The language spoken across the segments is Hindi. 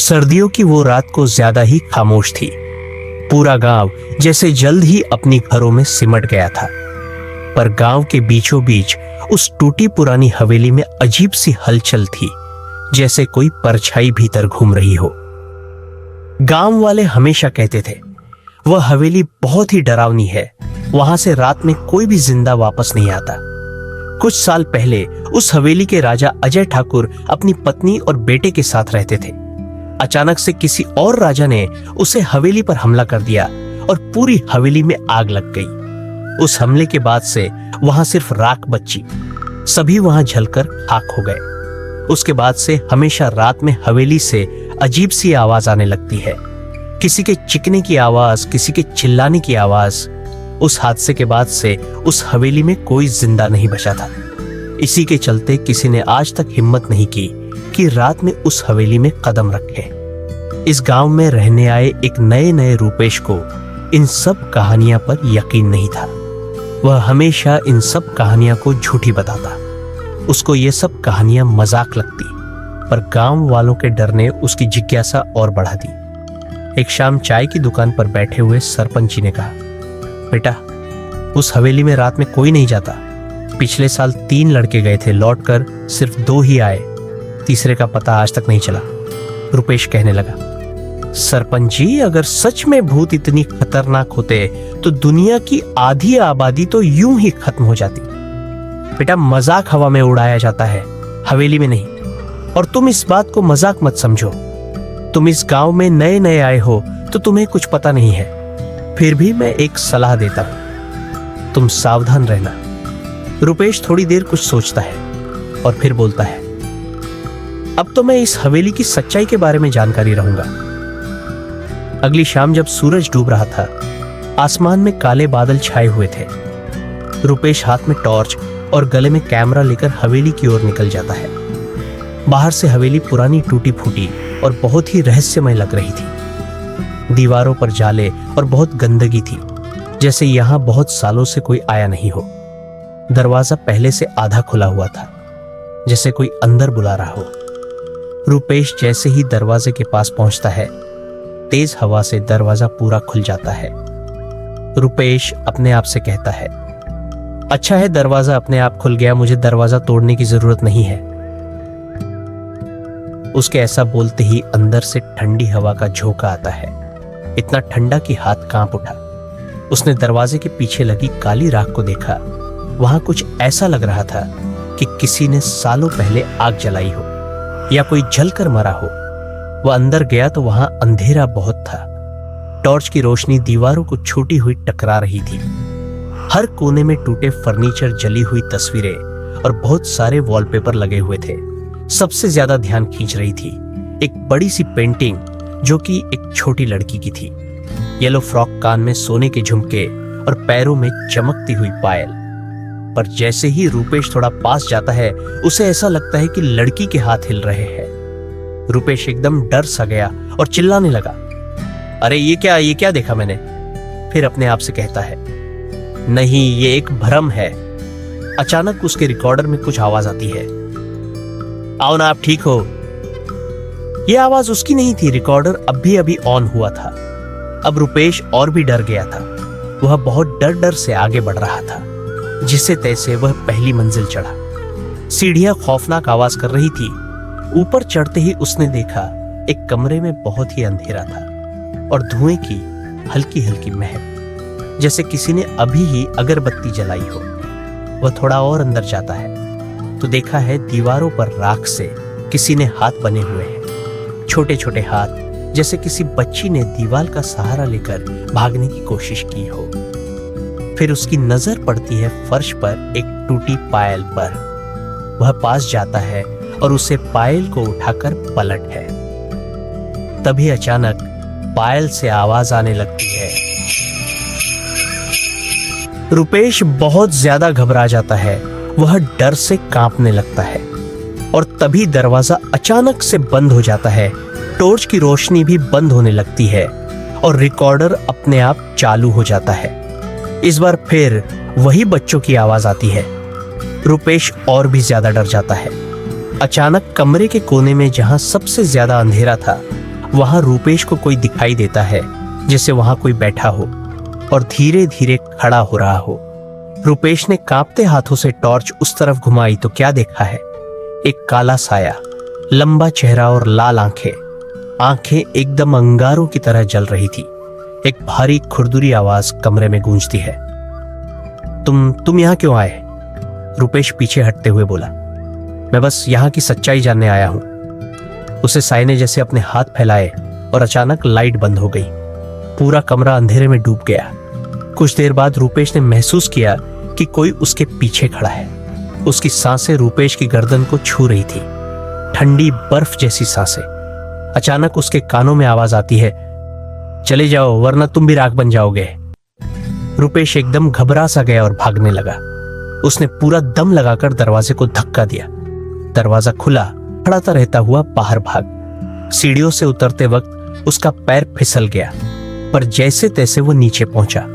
सर्दियों की वो रात को ज्यादा ही खामोश थी। पूरा गांव जैसे जल्द ही अपनी घरों में सिमट गया था, पर गांव के बीचों बीच उस टूटी पुरानी हवेली में अजीब सी हलचल थी, जैसे कोई परछाई भीतर घूम रही हो। गांव वाले हमेशा कहते थे वह हवेली बहुत ही डरावनी है, वहां से रात में कोई भी जिंदा वापस नहीं आता। कुछ साल पहले उस हवेली के राजा अजय ठाकुर अपनी पत्नी और बेटे के साथ रहते थे। अचानक से किसी और राजा ने उसे हवेली पर हमला कर दिया और पूरी हवेली में आग लग गई। उस हमले के बाद से वहां सिर्फ राख बची, सभी वहां जलकर खाक हो गए। उसके बाद से हमेशा रात में हवेली से अजीब सी आवाज आने लगती है, किसी के चिकने की आवाज, किसी के चिल्लाने की आवाज। उस हादसे के बाद से उस हवेली में कोई जिंदा नहीं बचा था। इसी के चलते किसी ने आज तक हिम्मत नहीं की कि रात में उस हवेली में कदम रखे। इस गांव में रहने आए एक नए रूपेश को इन सब कहानियां पर यकीन नहीं था। वह हमेशा इन सब कहानियां को झूठी बताता। उसको ये सब कहानियां मजाक लगती, पर गांव वालों के डर ने उसकी जिज्ञासा और बढ़ा दी। एक शाम चाय की दुकान पर बैठे हुए सरपंच जी ने कहा, बेटा, उस हवेली में रात में कोई नहीं जाता। पिछले साल 3 लड़के गए थे, लौटकर सिर्फ 2 ही आए, तीसरे का पता आज तक नहीं चला। रुपेश कहने लगा, सरपंच जी, अगर सच में भूत इतनी खतरनाक होते तो दुनिया की आधी आबादी तो यूं ही खत्म हो जाती। बेटा, मजाक हवा में उड़ाया जाता है, हवेली में नहीं। और तुम इस बात को मजाक मत समझो। तुम इस गांव में नए आए हो तो तुम्हें कुछ पता नहीं है, फिर भी मैं एक सलाह देता हूं, तुम सावधान रहना। रुपेश थोड़ी देर कुछ सोचता है और फिर बोलता है, अब तो मैं इस हवेली की सच्चाई के बारे में जानकारी रहूंगा। अगली शाम जब सूरज डूब रहा था, आसमान में काले बादल छाए हुए थे। रुपेश हाथ में टॉर्च और गले में कैमरा लेकर हवेली की ओर निकल जाता है। बाहर से हवेली पुरानी, टूटी फूटी और बहुत ही रहस्यमय लग रही थी। दीवारों पर जाले और बहुत गंदगी थी, जैसे यहां बहुत सालों से कोई आया नहीं हो। दरवाजा पहले से आधा खुला हुआ था, जैसे कोई अंदर बुला रहा हो। रुपेश जैसे ही दरवाजे के पास पहुंचता है, तेज हवा से दरवाजा पूरा खुल जाता है। रुपेश अपने आप से कहता है, अच्छा है दरवाजा अपने आप खुल गया, मुझे दरवाजा तोड़ने की जरूरत नहीं है। उसके ऐसा बोलते ही अंदर से ठंडी हवा का झोंका आता है, इतना ठंडा कि हाथ कांप उठा। उसने दरवाजे के पीछे लगी काली राख को देखा। वहां कुछ ऐसा लग रहा था कि किसी ने सालों पहले आग जलाई हो या कोई जलकर मरा हो। वह अंदर गया तो वहां अंधेरा बहुत था। टॉर्च की रोशनी दीवारों को छूटी हुई टकरा रही थी। हर कोने में टूटे फर्नीचर, जली हुई तस्वीरें और बहुत सारे वॉलपेपर लगे हुए थे। सबसे ज्यादा ध्यान खींच रही थी एक बड़ी सी पेंटिंग, जो कि एक छोटी लड़की की थी। येलो फ्रॉक, कान में सोने के झुमके और पैरों में चमकती हुई पायल। पर जैसे ही रुपेश थोड़ा पास जाता है, उसे ऐसा लगता है कि लड़की के हाथ हिल रहे हैं। रुपेश एकदम डर सा गया और चिल्लाने लगा, अरे ये क्या देखा मैंने। फिर अपने आप से कहता है, नहीं, ये एक भ्रम है। अचानक उसके रिकॉर्डर में कुछ आवाज आती है, आओ ना, आप ठीक हो। यह आवाज उसकी नहीं थी, रिकॉर्डर अभी ऑन हुआ था। अब रुपेश और भी डर गया था। वह बहुत डर से आगे बढ़ रहा था। जिसे तैसे वह पहली मंजिल चढ़ा। सीढ़ियां खौफनाक आवाज कर रही थी। ऊपर चढ़ते ही उसने देखा एक कमरे में बहुत ही अंधेरा था और धुएं की हल्की महक, जैसे किसी ने अभी ही अगरबत्ती जलाई हो। वह थोड़ा और अंदर जाता है तो देखा है दीवारों पर राख से किसी ने हाथ बने हुए हैं, छोटे हाथ, जैसे किसी बच्ची ने दीवार का सहारा लेकर भागने की कोशिश की हो। फिर उसकी नजर पड़ती है फर्श पर एक टूटी पायल पर। वह पास जाता है और उसे पायल को उठाकर पलट है। तभी अचानक पायल से आवाज आने लगती है। रुपेश बहुत ज्यादा घबरा जाता है। वह डर से कांपने लगता है और तभी दरवाजा अचानक से बंद हो जाता है। टॉर्च की रोशनी भी बंद होने लगती है और रिकॉर्डर अपने आप चालू हो जाता है। इस बार फिर वही बच्चों की आवाज आती है। रुपेश और भी ज्यादा डर जाता है। अचानक कमरे के कोने में जहां सबसे ज्यादा अंधेरा था, वहां रूपेश को कोई दिखाई देता है, जैसे वहां कोई बैठा हो और धीरे धीरे खड़ा हो रहा हो। रूपेश ने कांपते हाथों से टॉर्च उस तरफ घुमाई तो क्या देखा है, एक काला साया, लंबा चेहरा और लाल आंखें। आंखें एकदम अंगारों की तरह जल रही थी। एक भारी खुरदुरी आवाज कमरे में गूंजती है। तुम यहां क्यों आए? रूपेश पीछे हटते हुए बोला। मैं बस यहां की सच्चाई जानने आया हूं। उसे साय ने जैसे अपने हाथ फैलाए और अचानक लाइट बंद हो गई। पूरा कमरा अंधेरे में डूब गया। कुछ देर बाद रूपेश ने महसूस किया कि कोई उसके पीछे खड़ा है। उसकी सांसें रूपेश की गर्दन को छू रही थी, ठंडी बर्फ जैसी सांसें। अचानक उसके कानों में आवाज आती है, चले जाओ वरना तुम भी राख बन जाओगे। रूपेश एकदम घबरा सा गया और भागने लगा। उसने पूरा दम लगाकर दरवाजे को धक्का दिया। दरवाजा खुला, खड़ाता रहता हुआ बाहर भाग। सीढ़ियों से उतरते वक्त उसका पैर फिसल गया, पर जैसे तैसे वो नीचे पहुंचा।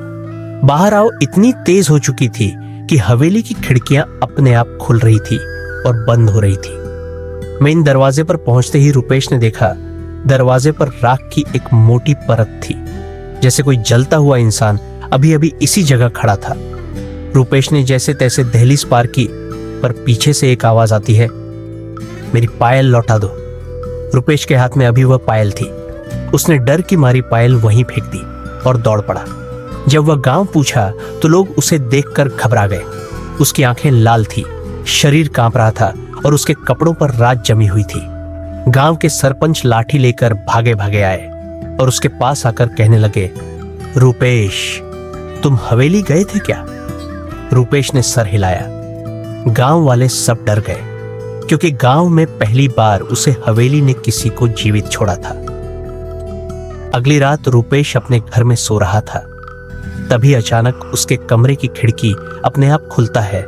बाहर आओ इतनी तेज हो चुकी थी कि हवेली की खिड़कियां अपने आप खुल रही थी और बंद हो रही थी। मेन दरवाजे पर पहुंचते ही रूपेश ने देखा दरवाजे पर राख की एक मोटी परत थी, जैसे कोई जलता हुआ इंसान अभी अभी इसी जगह खड़ा था। रूपेश ने जैसे तैसे दहलीज पार की, पर पीछे से एक आवाज आती है, मेरी पायल लौटा दो। रूपेश के हाथ में अभी वह पायल थी। उसने डर की मारी पायल वहीं फेंक दी और दौड़ पड़ा। जब वह गांव पूछा तो लोग उसे देखकर घबरा गए। उसकी आंखें लाल थी, शरीर कांप रहा था और उसके कपड़ों पर राख जमी हुई थी। गांव के सरपंच लाठी लेकर भागे भागे आए और उसके पास आकर कहने लगे, रूपेश तुम हवेली गए थे क्या? रूपेश ने सर हिलाया। गांव वाले सब डर गए, क्योंकि गांव में पहली बार उसे हवेली ने किसी को जीवित छोड़ा था। अगली रात रूपेश अपने घर में सो रहा था। तभी अचानक उसके कमरे की खिड़की अपने आप खुलता है